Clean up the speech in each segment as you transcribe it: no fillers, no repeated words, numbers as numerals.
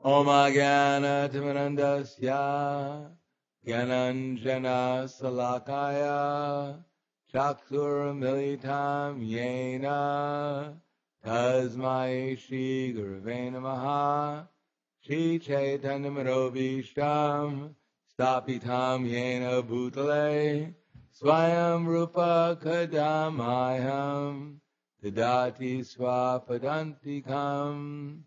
Om Ajnana Timirandasya Gyananjana Salakaya Chakshur Militam Yena Tasmai Shri Gurave Namaha Shri Chaitanya Manobhishtam Stapitam Yena Bhutale Swayam Rupa Kadamayam Dadati Swapadantikam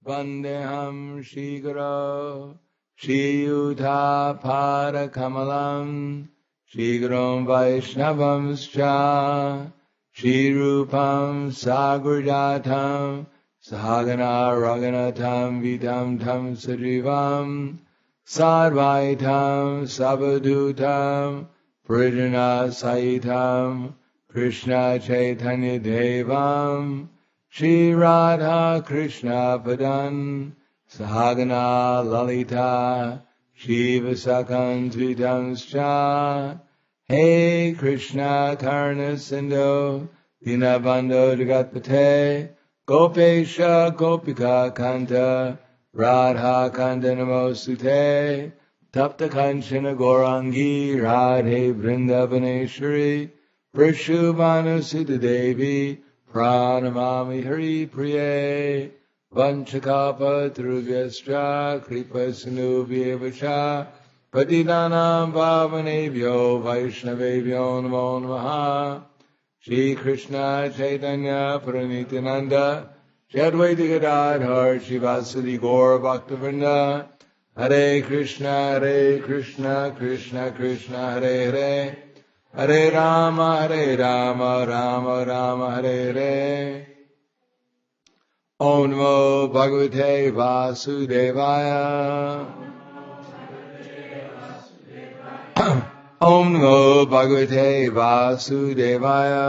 Vandeham Shri Guru Shri Yuta Parakamalam Shri Gurum Vaishnavamscha Shri Rupam Sagrajatam Sahagana Raghunatam Vitam Tam Sajivam Sadvaitam Sabadutam Prijana Saitam Krishna Chaitanya Devam Shri Radha Krishna Padan Sahagana Lalita Shiva Sakan Tvitamscha Hey Krishna Karna Sindhu Dinabando Jagatpate Gopesha Gopika Kanta Radha Kanta Namosute Tapta Kanchana Gorangi Radhe Vrindavaneshwari Prishubhanu Sita Devi Pranamami Hari Priye Vanchakapa Dhruvyastra Kripa Sinubhyevascha Patidanam Bhavanebhyo Vaishnavebhyo Namo Namaha Shri Krishna Chaitanya Pranityananda Shadvaita Gadadhar Shivasadi Gaur Bhaktivinoda Hare Krishna Krishna Krishna Hare Hare Hare Rama Rama Rama Hare Hare Om Namo Bhagavate Vasudevaya Om Namo Bhagavate Vasudevaya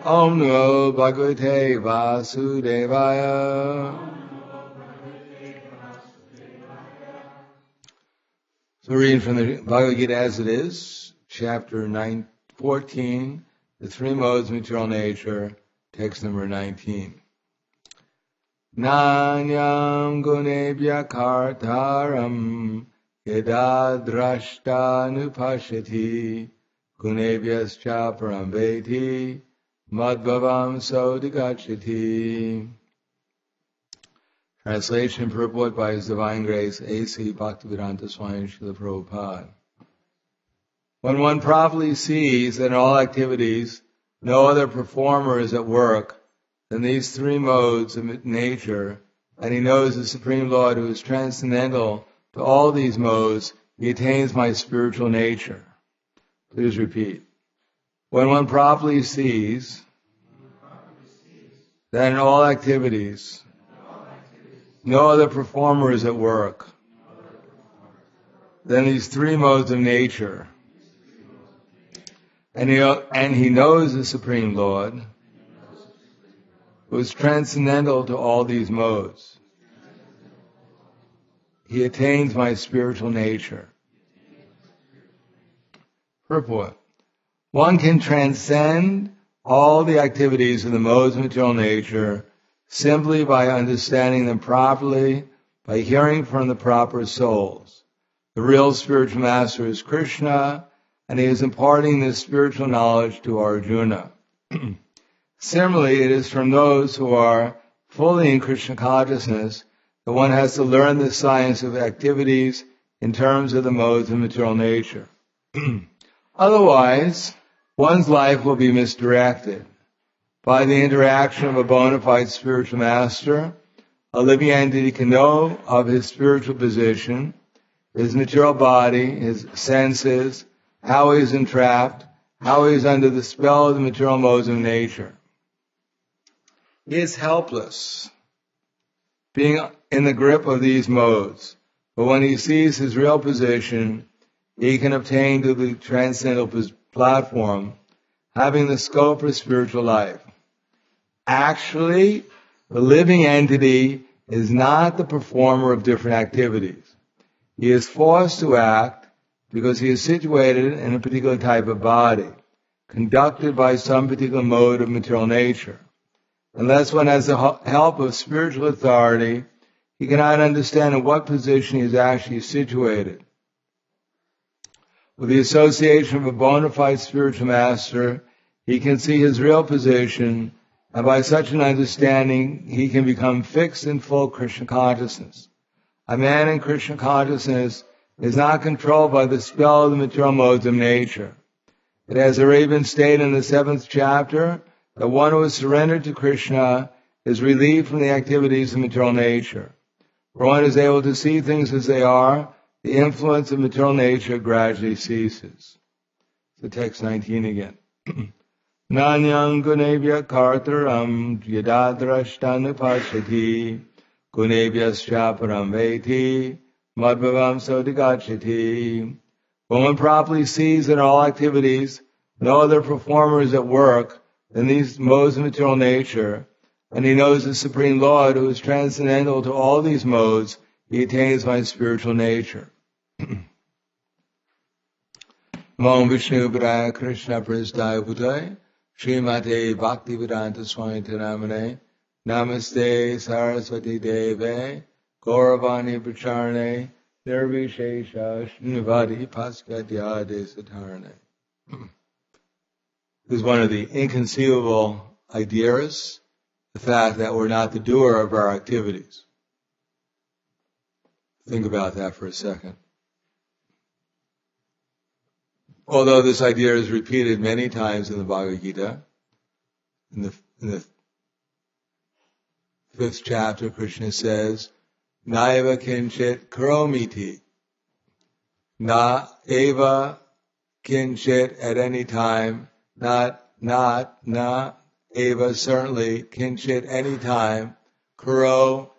Om Namo Bhagavate Vasudevaya. So reading from the Bhagavad Gita as it is, chapter 14, the three modes of material nature, text number 19. Nanyam gunebhya kartaram yada drashta nupashati gunebhyascha param veti madbhavam sodhigachati. Translation and purport by His Divine Grace, A.C. Bhaktivedanta Swami Srila Prabhupada. When one properly sees that in all activities no other performer is at work than these three modes of nature, and he knows the Supreme Lord who is transcendental to all these modes, he attains my spiritual nature. Please repeat. When one properly sees that in all activities no other performer is at work than these three modes of nature, and he knows the Supreme Lord, who is transcendental to all these modes, he attains my spiritual nature. Purport. One can transcend all the activities of the modes of material nature simply by understanding them properly, by hearing from the proper souls. The real spiritual master is Krishna, and he is imparting this spiritual knowledge to Arjuna. Similarly, it is from those who are fully in Krishna consciousness that one has to learn the science of activities in terms of the modes of material nature. Otherwise, one's life will be misdirected. By the interaction of a bona fide spiritual master, a living entity can know of his spiritual position, his material body, his senses, how he is entrapped, how he is under the spell of the material modes of nature. He is helpless, being in the grip of these modes. But when he sees his real position, he can obtain to the transcendental platform, having the scope for spiritual life. Actually, the living entity is not the performer of different activities. He is forced to act because he is situated in a particular type of body, conducted by some particular mode of material nature. Unless one has the help of spiritual authority, he cannot understand in what position he is actually situated. With the association of a bona fide spiritual master, he can see his real position, and by such an understanding, he can become fixed in full Krishna consciousness. A man in Krishna consciousness is not controlled by the spell of the material modes of nature. It has already been stated in the 7th chapter that one who is surrendered to Krishna is relieved from the activities of material nature. For one is able to see things as they are, the influence of material nature gradually ceases. So text 19 again. Nanyang gunebhya kartaram yadadrashtanupashati gunebhyascha param veti madbhavam sodigachati. When one properly sees in all activities no other performer is at work than these modes of material nature, and he knows the Supreme Lord who is transcendental to all these modes, he attains my spiritual nature. Om Vishnu Padaya Krishna Prasthaya Bhutaya Srimate Bhaktivedanta Swami Namane Namaste Saraswati Deve Gauravani Pracharane Nirvishesha Shnivadi Paskadyade Satarane. This is one of the inconceivable ideas, the fact that we're not the doer of our activities. Think about that for a second. Although this idea is repeated many times in the Bhagavad Gita, in the 5th chapter, Krishna says, Naiva kinchit karomiti. Na eva kinchit at any time, not, na eva certainly, kinchit any time, karo,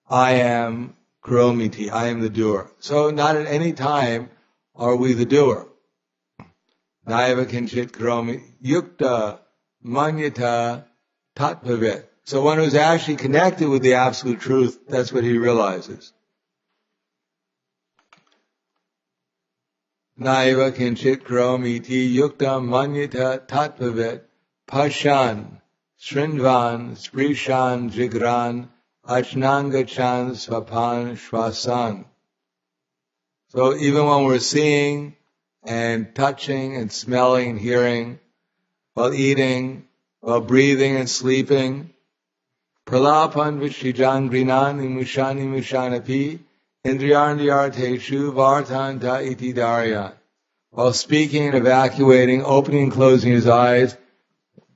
I am, karomiti, I am the doer. So not at any time are we the doer. Naiva kinchit karomi yukta manyata tattvavit. So one who's actually connected with the absolute truth, that's what he realizes. Naiva kinchit karomi ti yukta manyata tattvavit pashan srinvan sprishan jigran achnangachan swapan shvasan. So even when we're seeing and touching and smelling and hearing, while eating, while breathing and sleeping, pralapan vishijan grinani mushani mushanapi indriyarndiyarteshu vartanta iti daryan. While speaking and evacuating, opening and closing his eyes,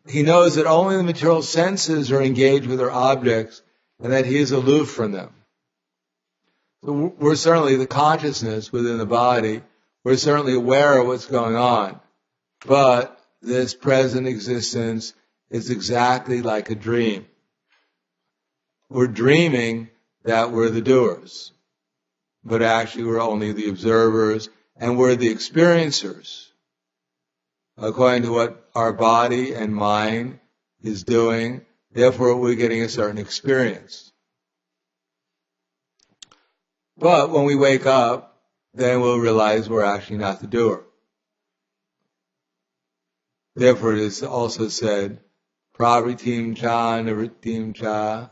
he knows that only the material senses are engaged with their objects and that he is aloof from them. So we're certainly the consciousness within the body. We're certainly aware of what's going on. But this present existence is exactly like a dream. We're dreaming that we're the doers. But actually we're only the observers and we're the experiencers. According to what our body and mind is doing, therefore we're getting a certain experience. But when we wake up, then we'll realize we're actually not the doer. Therefore it is also said, pravritim cha navritim cha,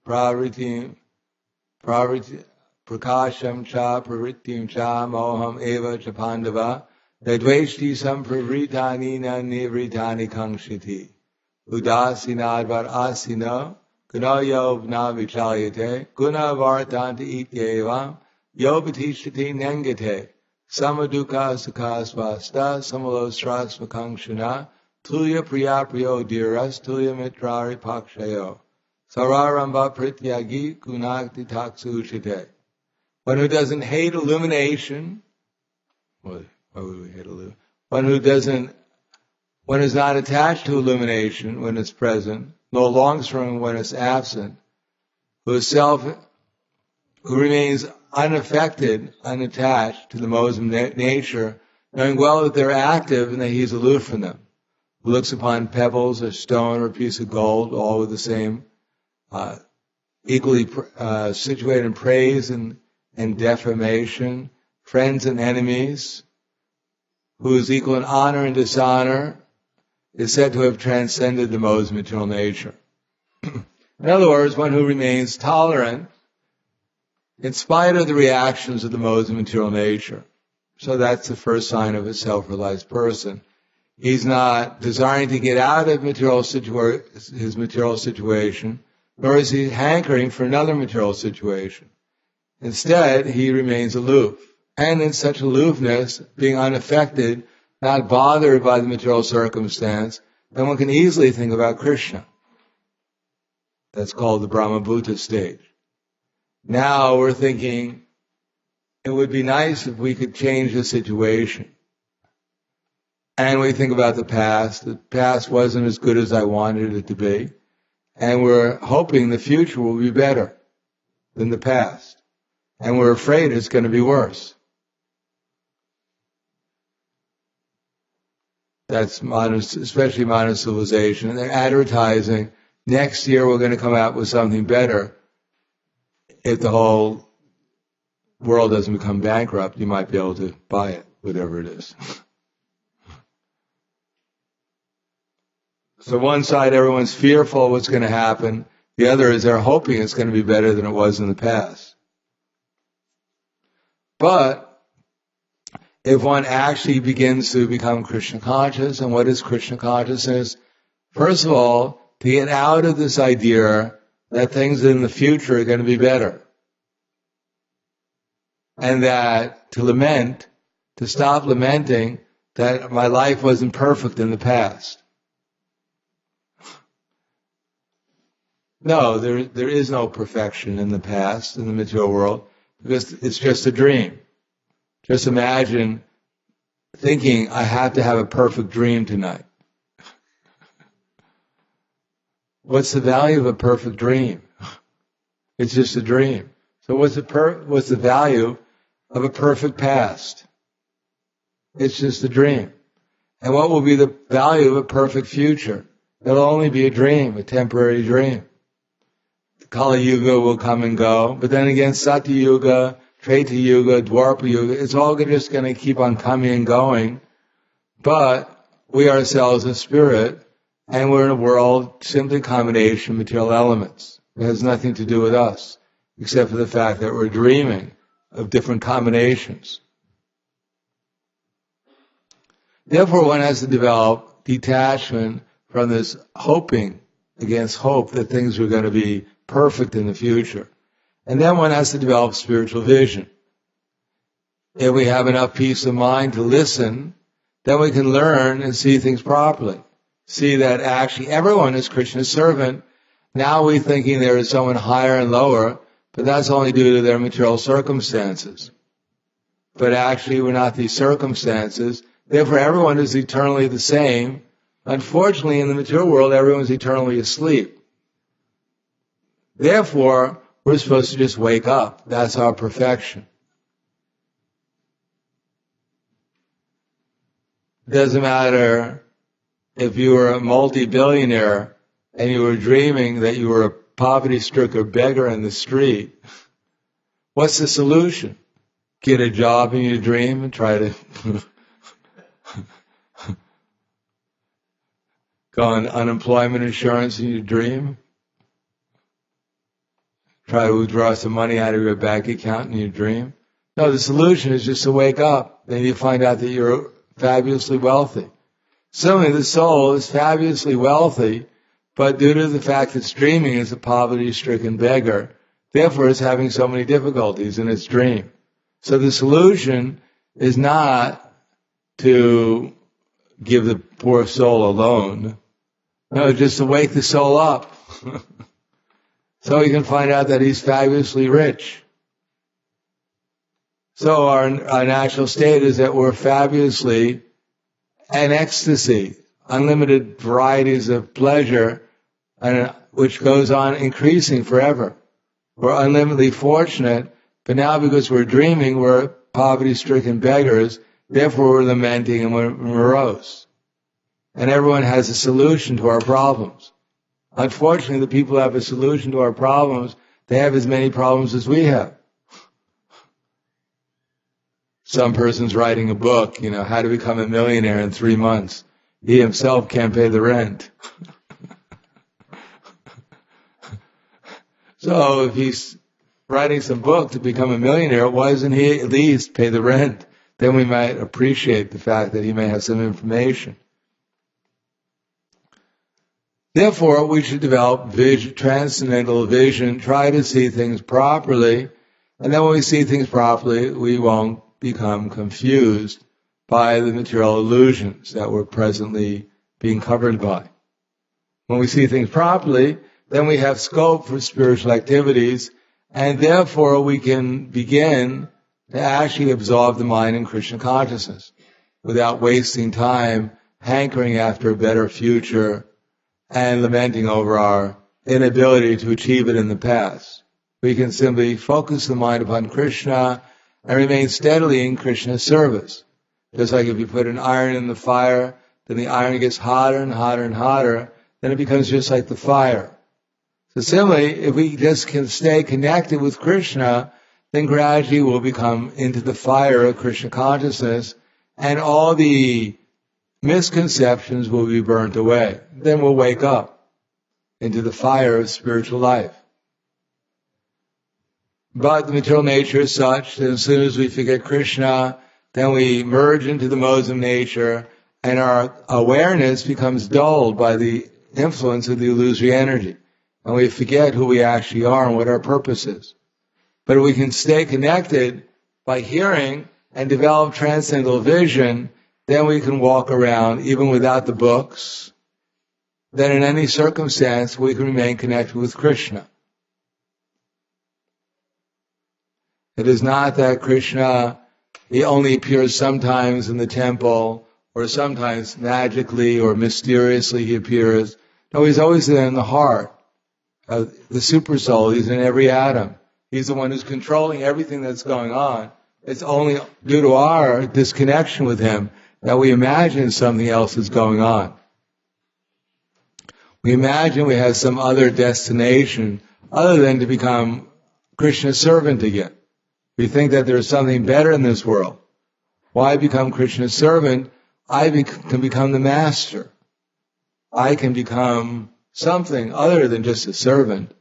pravritim, prakasham cha pravritim cha moham eva cha pandava, dadveshti sampravritani na nivritani kangshiti, udasinadvar asino, gunayo na vichalyate, gunavartanti ityevam, Yobatishati nengate, samaduka sukasvasta, samalosras vakangshana, tulya priyapriyo diras, tulya mitrari pakshayo, sararamba prityagi gunakti taksushite. One who doesn't hate illumination, why would we hate illumination? One is not attached to illumination when it's present, nor longs for it when it's absent, who remains unaffected, unattached to the modes of nature, knowing well that they're active and that he's aloof from them. Who looks upon pebbles or stone or a piece of gold, all with the same, equally situated in praise and defamation, friends and enemies, who is equal in honor and dishonor, is said to have transcended the modes of material nature. In other words, one who remains tolerant in spite of the reactions of the modes of material nature. So that's the first sign of a self-realized person. He's not desiring to get out of his material situation, nor is he hankering for another material situation. Instead, he remains aloof. And in such aloofness, being unaffected, not bothered by the material circumstance, then one can easily think about Krishna. That's called the Brahmabhuta stage. Now we're thinking, it would be nice if we could change the situation. And we think about the past. The past wasn't as good as I wanted it to be. And we're hoping the future will be better than the past. And we're afraid it's going to be worse. That's modern, especially modern civilization. They're advertising, next year we're going to come out with something better. If the whole world doesn't become bankrupt, you might be able to buy it, whatever it is. So one side, everyone's fearful of what's going to happen. The other is they're hoping it's going to be better than it was in the past. But if one actually begins to become Krishna conscious, and what is Krishna consciousness? First of all, to get out of this idea that things in the future are going to be better. And that to lament, to stop lamenting that my life wasn't perfect in the past. No, there is no perfection in the past, in the material world, because it's just a dream. Just imagine thinking, I have to have a perfect dream tonight. What's the value of a perfect dream? It's just a dream. So what's the value of a perfect past? It's just a dream. And what will be the value of a perfect future? It'll only be a dream, a temporary dream. Kali Yuga will come and go, but then again, Satya Yuga, Treta Yuga, Dwapara Yuga, it's all just going to keep on coming and going. But we ourselves are spirit, and we're in a world simply a combination of material elements. It has nothing to do with us, except for the fact that we're dreaming of different combinations. Therefore, one has to develop detachment from this hoping against hope that things are going to be perfect in the future. And then one has to develop spiritual vision. If we have enough peace of mind to listen, then we can learn and see things properly. See that actually everyone is Krishna's servant. Now we're thinking there is someone higher and lower, but that's only due to their material circumstances. But actually we're not these circumstances. Therefore everyone is eternally the same. Unfortunately, in the material world, everyone's eternally asleep. Therefore, we're supposed to just wake up. That's our perfection. It doesn't matter if you were a multi-billionaire and you were dreaming that you were a poverty-stricken beggar in the street. What's the solution? Get a job in your dream and try to go on unemployment insurance in your dream? Try to withdraw some money out of your bank account in your dream? No, the solution is just to wake up. Then you find out that you're fabulously wealthy. Similarly, the soul is fabulously wealthy, but due to the fact it's dreaming as a poverty-stricken beggar, therefore it's having so many difficulties in its dream. So the solution is not to give the poor soul a loan. No, just to wake the soul up. So he can find out that he's fabulously rich. So our natural state is that we're fabulously in ecstasy, unlimited varieties of pleasure, and which goes on increasing forever. We're unlimitedly fortunate, but now because we're dreaming, we're poverty-stricken beggars, therefore we're lamenting and we're morose. And everyone has a solution to our problems. Unfortunately, the people who have a solution to our problems, they have as many problems as we have. Some person's writing a book, how to become a millionaire in 3 months. He himself can't pay the rent. So if he's writing some book to become a millionaire, why doesn't he at least pay the rent? Then we might appreciate the fact that he may have some information. Therefore, we should develop transcendental vision, try to see things properly, and then when we see things properly, we won't become confused by the material illusions that we're presently being covered by. When we see things properly, then we have scope for spiritual activities, and therefore we can begin to actually absorb the mind in Krishna consciousness without wasting time hankering after a better future and lamenting over our inability to achieve it in the past. We can simply focus the mind upon Krishna and remain steadily in Krishna's service. Just like if you put an iron in the fire, then the iron gets hotter and hotter and hotter, then it becomes just like the fire. So similarly, if we just can stay connected with Krishna, then gradually we'll become into the fire of Krishna consciousness, and all the misconceptions will be burnt away. Then we'll wake up into the fire of spiritual life. But the material nature is such that as soon as we forget Krishna, then we merge into the modes of nature, and our awareness becomes dulled by the influence of the illusory energy. And we forget who we actually are and what our purpose is. But if we can stay connected by hearing and develop transcendental vision, then we can walk around even without the books. Then in any circumstance, we can remain connected with Krishna. It is not that Krishna, he only appears sometimes in the temple, or sometimes magically or mysteriously he appears. No, he's always there in the heart. The super soul, he's in every atom. He's the one who's controlling everything that's going on. It's only due to our disconnection with him that we imagine something else is going on. We imagine we have some other destination other than to become Krishna's servant again. We think that there's something better in this world. Why become Krishna's servant? I can become the master. I can become something other than just a servant.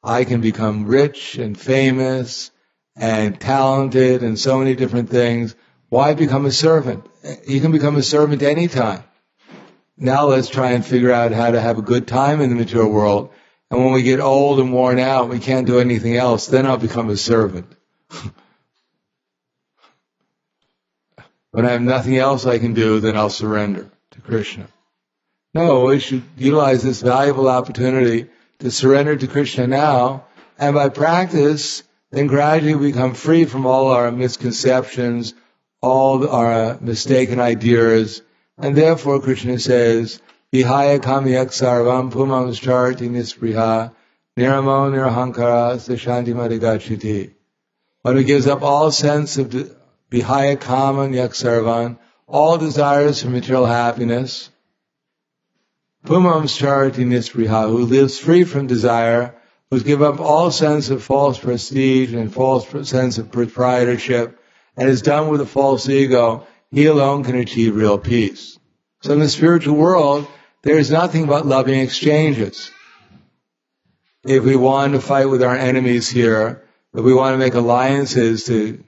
I can become rich and famous and talented and so many different things. Why become a servant? You can become a servant anytime. Now let's try and figure out how to have a good time in the material world. And when we get old and worn out, we can't do anything else, then I'll become a servant. When I have nothing else I can do, then I'll surrender to Krishna. No, we should utilize this valuable opportunity to surrender to Krishna now, and by practice, then gradually we become free from all our misconceptions, all our mistaken ideas, and therefore Krishna says, Vihaya kamyak sarvam pumam charti nispriha niramo nirahankara sashanti madhigachiti. One who gives up all sense of Vihaya kamyak sarvan, all desires for material happiness, Pumam charti nispriha, who lives free from desire, who's given up all sense of false prestige and false sense of proprietorship, and is done with a false ego, he alone can achieve real peace. So in the spiritual world, there is nothing but loving exchanges. If we want to fight with our enemies here, if we want to make alliances to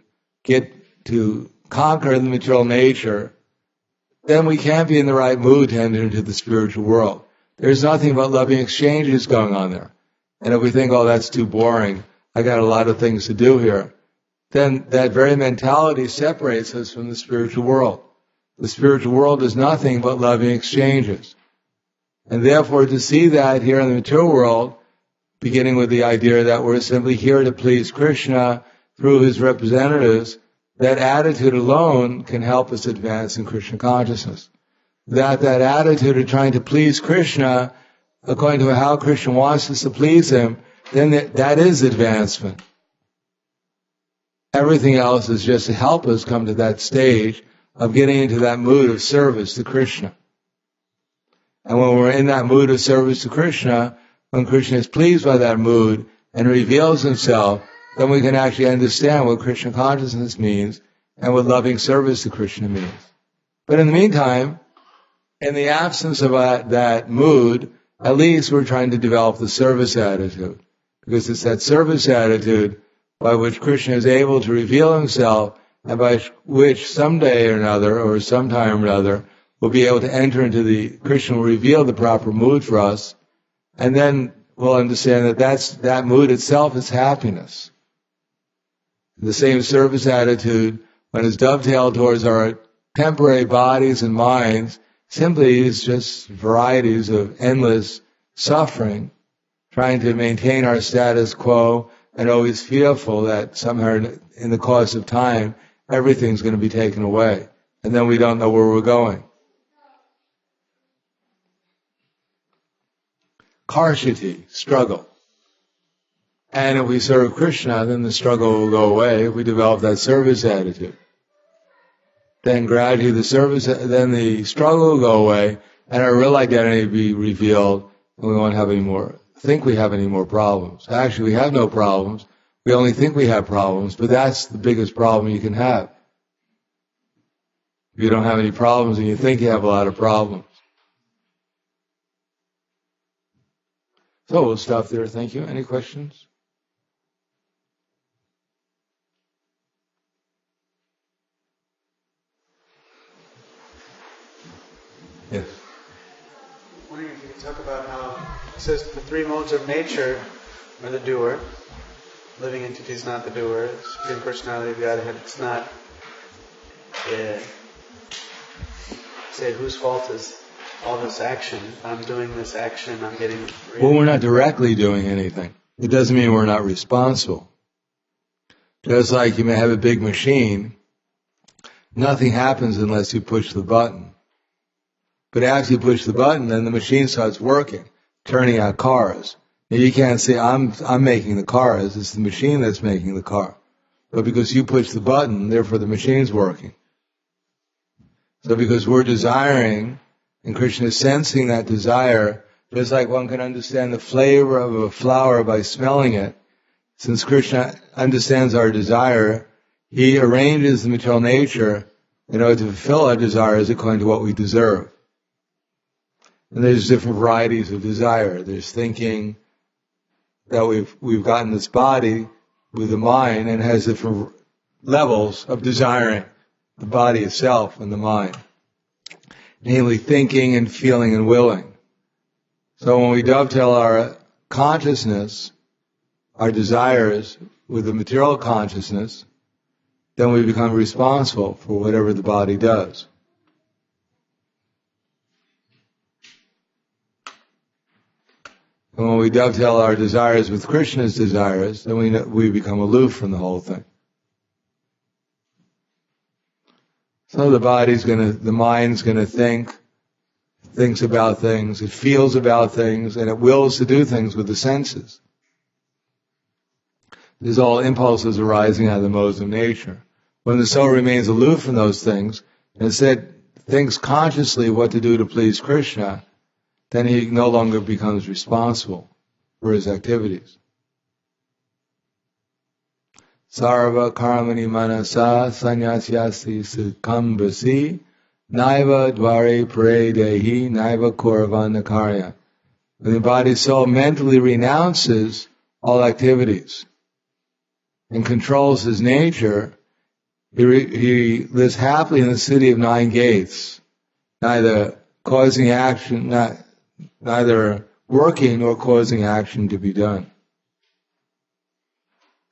conquer the material nature, then we can't be in the right mood to enter into the spiritual world. There's nothing but loving exchanges going on there. And if we think, oh, that's too boring, I got a lot of things to do here, then that very mentality separates us from the spiritual world. The spiritual world is nothing but loving exchanges. And therefore, to see that here in the material world, beginning with the idea that we're simply here to please Krishna through his representatives, that attitude alone can help us advance in Krishna consciousness. That attitude of trying to please Krishna, according to how Krishna wants us to please him, then that is advancement. Everything else is just to help us come to that stage of getting into that mood of service to Krishna. And when we're in that mood of service to Krishna, when Krishna is pleased by that mood and reveals himself, then we can actually understand what Krishna consciousness means and what loving service to Krishna means. But in the meantime, in the absence of that mood at least we're trying to develop the service attitude. Because it's that service attitude by which Krishna is able to reveal himself, and by which someday or another, or sometime or another, we'll be able to enter into Krishna will reveal the proper mood for us, and then we'll understand that mood itself is happiness. The same service attitude, when it's dovetailed towards our temporary bodies and minds, simply is just varieties of endless suffering, trying to maintain our status quo and always fearful that somehow in the course of time, everything's going to be taken away. And then we don't know where we're going. Karshati, struggle. And if we serve Krishna, then the struggle will go away if we develop that service attitude. Then gradually then the struggle will go away, and our real identity will be revealed, and we won't have any more problems. Actually, we have no problems. We only think we have problems, but that's the biggest problem you can have. If you don't have any problems and you think you have a lot of problems. So we'll stop there. Thank you. Any questions? Yes. I'm wondering if you could talk about how it says the three modes of nature are the doer. Living entity is not the doer. The Supreme Personality of Godhead, it's not. Say, whose fault is all this action? If I'm doing this action, I'm getting... Well, we're not directly doing anything. It doesn't mean we're not responsible. Just like you may have a big machine, nothing happens unless you push the button. But after you push the button, then the machine starts working, turning out cars. Now you can't say, I'm making the cars, it's the machine that's making the car. But because you push the button, therefore the machine's working. So because we're desiring, and Krishna is sensing that desire, just like one can understand the flavor of a flower by smelling it, since Krishna understands our desire, he arranges the material nature in order to fulfill our desires according to what we deserve. And there's different varieties of desire. There's thinking that we've gotten this body with the mind, and it has different levels of desiring the body itself and the mind. Namely thinking and feeling and willing. So when we dovetail our consciousness, our desires, with the material consciousness, then we become responsible for whatever the body does. And when we dovetail our desires with Krishna's desires, then we become aloof from the whole thing. So the mind's gonna thinks about things, it feels about things, and it wills to do things with the senses. There's all impulses arising out of the modes of nature. When the soul remains aloof from those things, and instead thinks consciously what to do to please Krishna, then he no longer becomes responsible for his activities. Sarva karmani manasa sanyasyasi sukambasi naiva dvare pare dehi naiva kuravana karya. When the body soul mentally renounces all activities and controls his nature, he lives happily in the city of 9 gates, neither causing action, neither working nor causing action to be done.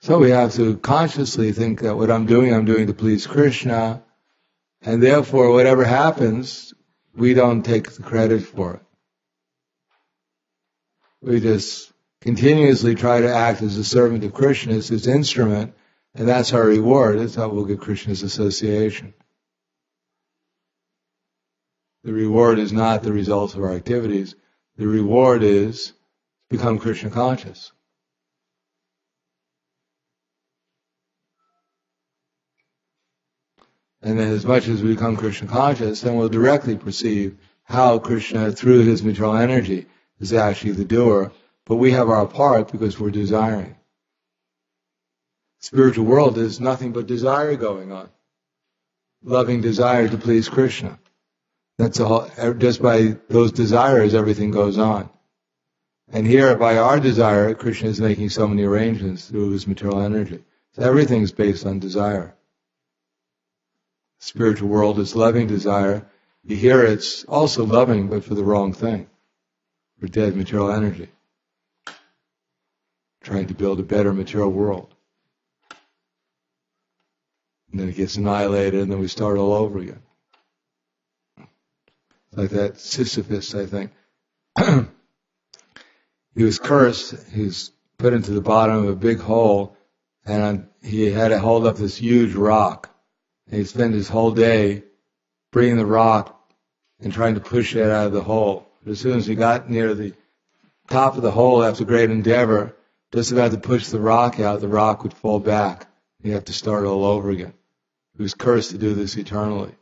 So we have to consciously think that what I'm doing to please Krishna, and therefore whatever happens, we don't take the credit for it. We just continuously try to act as a servant of Krishna, as his instrument, and that's our reward. That's how we'll get Krishna's association. The reward is not the results of our activities. The reward is become Krishna conscious. And then as much as we become Krishna conscious, then we'll directly perceive how Krishna, through his material energy, is actually the doer. But we have our part because we're desiring. Spiritual world is nothing but desire going on. Loving desire to please Krishna. That's all. Just by those desires, everything goes on. And here, by our desire, Krishna is making so many arrangements through his material energy. So everything's based on desire. The spiritual world is loving desire. You hear it's also loving, but for the wrong thing. For dead material energy. Trying to build a better material world. And then it gets annihilated, and then we start all over again. Like that Sisyphus, I think. He was cursed. He was put into the bottom of a big hole, and he had to hold up this huge rock. And he spent his whole day bringing the rock and trying to push it out of the hole. But as soon as he got near the top of the hole after great endeavor, just about to push the rock out, the rock would fall back. You have to start all over again. He was cursed to do this eternally.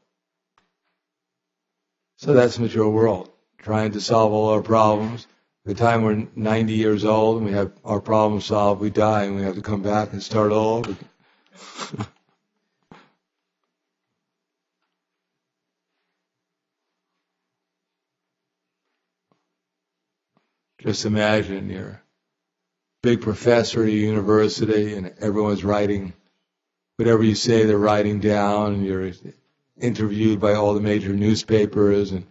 So that's the material world, trying to solve all our problems. By the time we're 90 years old and we have our problems solved, we die and we have to come back and start all over again. Just imagine you're a big professor at a university and everyone's writing, whatever you say they're writing down, and you're interviewed by all the major newspapers and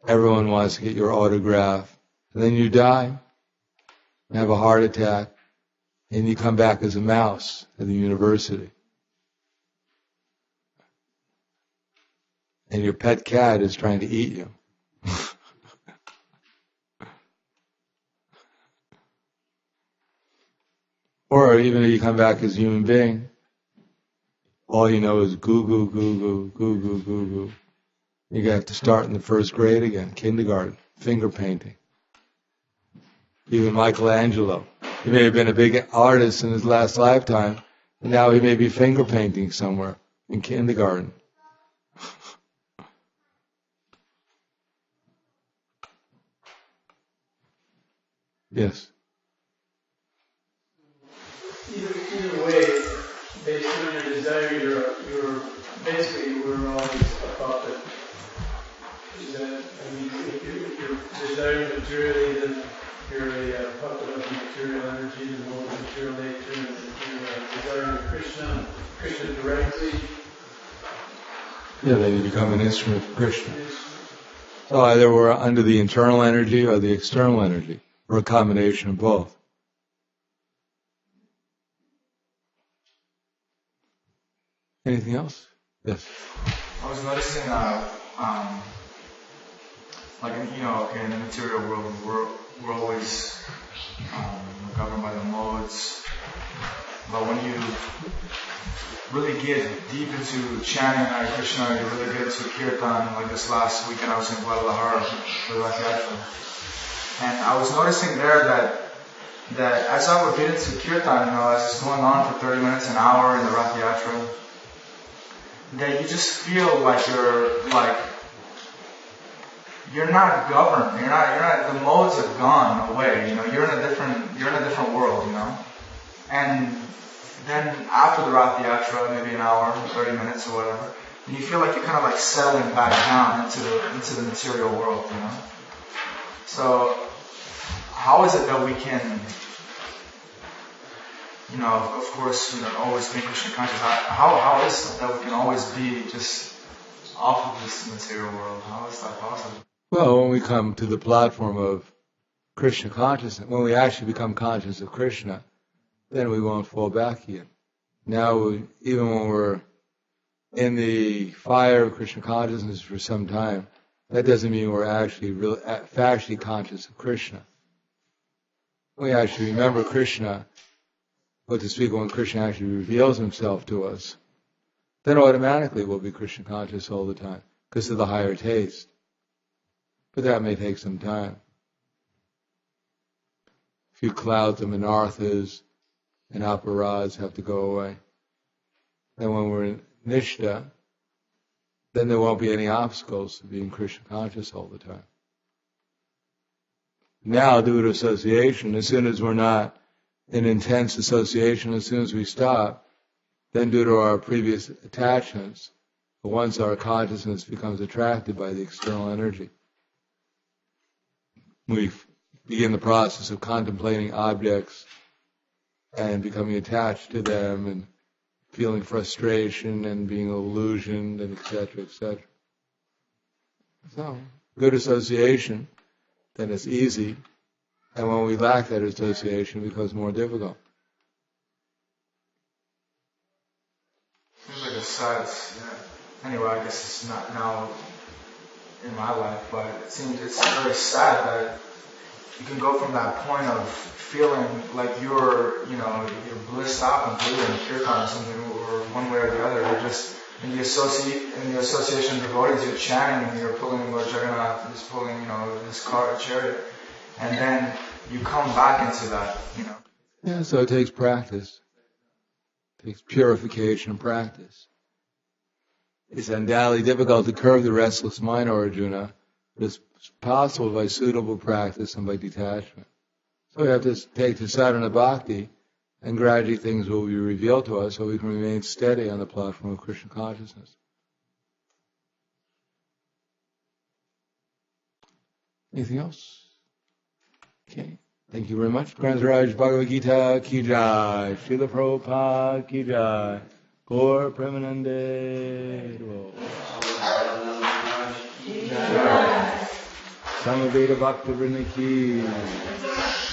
everyone wants to get your autograph. And then you die, and have a heart attack, and you come back as a mouse at the university. And your pet cat is trying to eat you. Or even if you come back as a human being, all you know is goo goo goo goo goo goo goo goo. You have to start in the first grade again, kindergarten, finger painting. Even Michelangelo, he may have been a big artist in his last lifetime, and now he may be finger painting somewhere in kindergarten. Yes. Either way, based on your desire, you're basically, we're always a puppet. If you're desiring materially, then you're a puppet of material energy, the world of material nature, and if you're desiring Krishna directly. Yeah, then you become an instrument for Krishna. So either we're under the internal energy or the external energy, or a combination of both. Anything else? Yes. I was noticing, in the material world, we're always governed by the modes. But when you really get deep into chanting Hare Krishna, you really get into kirtan. Like this last weekend, I was in Guadalajara for Rath Yatra, and I was noticing there that as I would get into kirtan, as it's going on for 30 minutes, an hour in the Rath Yatra, that you just feel like you're not governed. You're not. The modes have gone away. You're in a different world. And then after the Rath Yatra, maybe an hour, 30 minutes or whatever, and you feel like you're kind of like settling back down into the material world. So how is it that we can, of course, always be Krishna conscious? How is it that we can always be just off of this material world? How is that possible? Well, when we come to the platform of Krishna consciousness, when we actually become conscious of Krishna, then we won't fall back again. Now, even when we're in the fire of Krishna consciousness for some time, that doesn't mean we're actually factually conscious of Krishna. We actually remember Krishna, but to speak when Krishna actually reveals himself to us, then automatically we'll be Krishna conscious all the time because of the higher taste. But that may take some time. A few clouds of manarthas and aparads have to go away. And when we're in Nishta, then there won't be any obstacles to being Krishna conscious all the time. Now, due to association, as soon as we're not in intense association, as soon as we stop, then due to our previous attachments, once our consciousness becomes attracted by the external energy, we begin the process of contemplating objects and becoming attached to them and feeling frustration and being illusioned and etc., etc. So, good association, then it's easy. And when we lack that association, it becomes more difficult. Seems like a sad, anyway, I guess it's not now in my life, but it seems it's very sad that you can go from that point of feeling like you're blissed out completely in kirtan or something, or one way or the other. You're just in the association of devotees, you're chanting and you're pulling Lord Jagannath, just pulling, this cart, chariot, and then you come back into that, Yeah, so it takes practice. It takes purification and practice. It's undoubtedly difficult to curb the restless mind, Arjuna, but it's possible by suitable practice and by detachment. So we have to take to sadhana bhakti, and gradually things will be revealed to us so we can remain steady on the platform of Krishna consciousness. Anything else? Okay. Thank you very much. Grantaraj Bhagavad Gita Ki Jai. Srila Prabhupada Ki Jai. Gaur Premanande. Samaveda Bhakta Vrinda Ki.